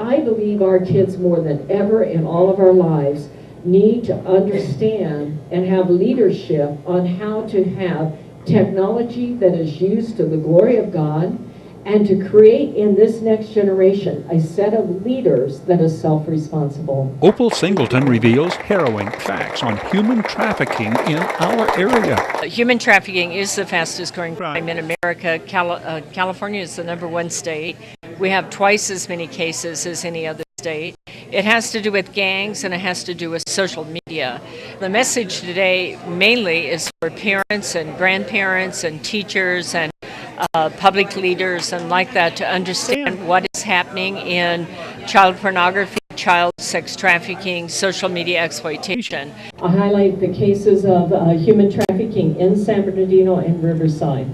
I believe our kids more than ever in all of our lives need to understand and have leadership on how to have technology that is used to the glory of God, and to create in this next generation a set of leaders that is self-responsible. Opal Singleton reveals harrowing facts on human trafficking in our area. Human trafficking is the fastest growing crime in America. California is the #1 state. We have twice as many cases as any other state. It has to do with gangs, and it has to do with social media. The message today mainly is for parents and grandparents and teachers and public leaders and like that to understand what is happening in child pornography, child sex trafficking, social media exploitation. I highlight the cases of human trafficking in San Bernardino and Riverside.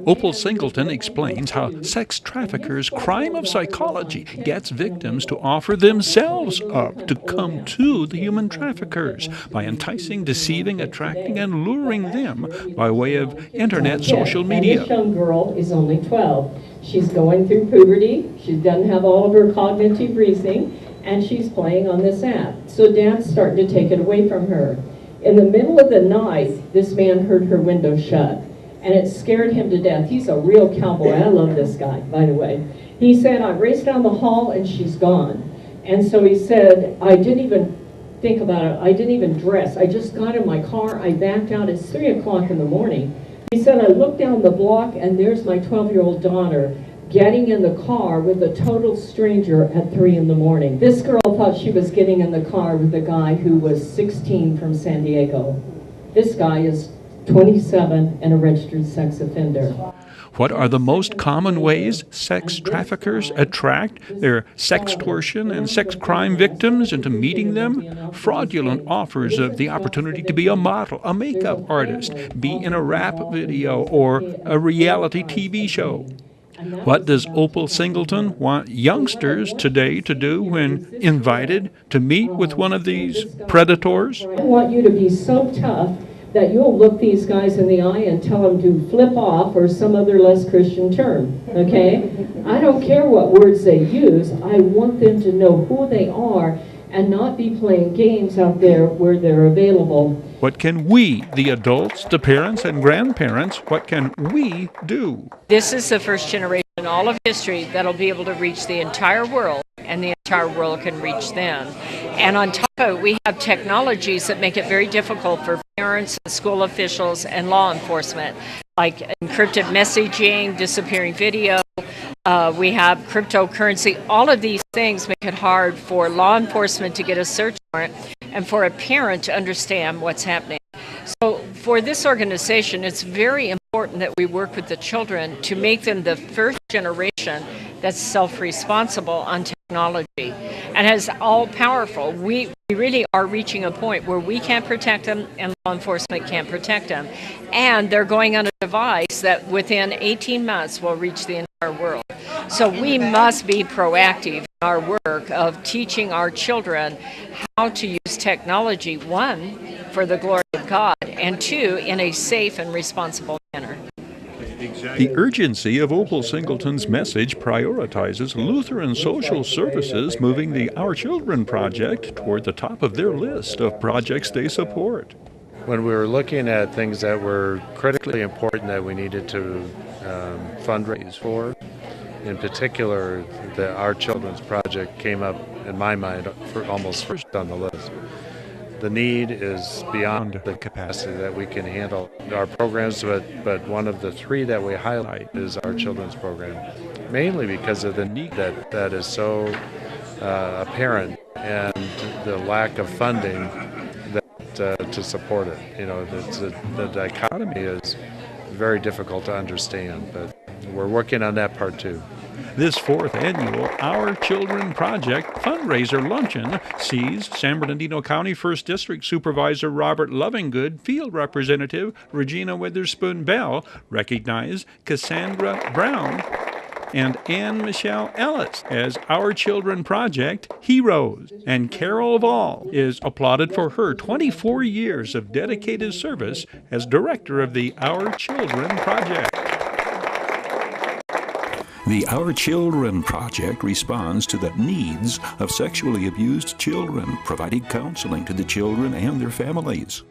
Opal Singleton explains how sex traffickers' crime of psychology gets victims to offer themselves up to come to the human traffickers by enticing, deceiving, attracting, and luring them by way of internet social media. And this young girl is only 12. She's going through puberty. She doesn't have all of her cognitive reasoning, and she's playing on this app. So Dad's starting to take it away from her. In the middle of the night, this man heard her window shut, and it scared him to death. He's a real cowboy. I love this guy, by the way. He said, I raced down the hall and she's gone. And so he said, I didn't even think about it. I didn't even dress. I just got in my car. I backed out. It's 3 o'clock in the morning. He said, I looked down the block and there's my 12-year-old daughter getting in the car with a total stranger at 3 in the morning. This girl thought she was getting in the car with a guy who was 16 from San Diego. This guy is 27 and a registered sex offender. What are the most common ways sex traffickers attract their sextortion and sex crime victims into meeting them? Fraudulent offers of the opportunity to be a model, a makeup artist, be in a rap video or a reality TV show. What does Opal Singleton want youngsters today to do when invited to meet with one of these predators? I want you to be so tough that you'll look these guys in the eye and tell them to flip off or some other less Christian term, okay? I don't care what words they use. I want them to know who they are and not be playing games out there where they're available. What can we, the adults, the parents and grandparents, what can we do? This is the first generation in all of history that'll be able to reach the entire world, and the entire world can reach them. And on top of it, we have technologies that make it very difficult for parents, school officials, and law enforcement, like encrypted messaging, disappearing video. We have cryptocurrency. All of these things make it hard for law enforcement to get a search warrant and for a parent to understand what's happening. So for this organization, it's very important that we work with the children to make them the first generation that's self-responsible on technology and is all-powerful. We really are reaching a point where we can't protect them and law enforcement can't protect them. And they're going on a device that within 18 months will reach the entire world. So we must be proactive in our work of teaching our children how to use technology, one, for the glory of God, and two, in a safe and responsible manner. The urgency of Opal Singleton's message prioritizes Lutheran social services, moving the Our Children project toward the top of their list of projects they support. When we were looking at things that were critically important that we needed to fundraise for, in particular, the Our Children's project came up, in my mind, for almost first on the list. The need is beyond the capacity that we can handle our programs, but one of the three that we highlight is Our Children's program, mainly because of the need that is so apparent and the lack of funding to support it. You know, the dichotomy is very difficult to understand, but we're working on that part too. This fourth annual Our Children Project fundraiser luncheon sees San Bernardino County 1st District Supervisor Robert Lovingood, Field Representative Regina Witherspoon Bell recognize Cassandra Brown and Ann Michelle Ellis as Our Children Project heroes. And Carol Vall is applauded for her 24 years of dedicated service as director of the Our Children Project. The Our Children Project responds to the needs of sexually abused children, providing counseling to the children and their families.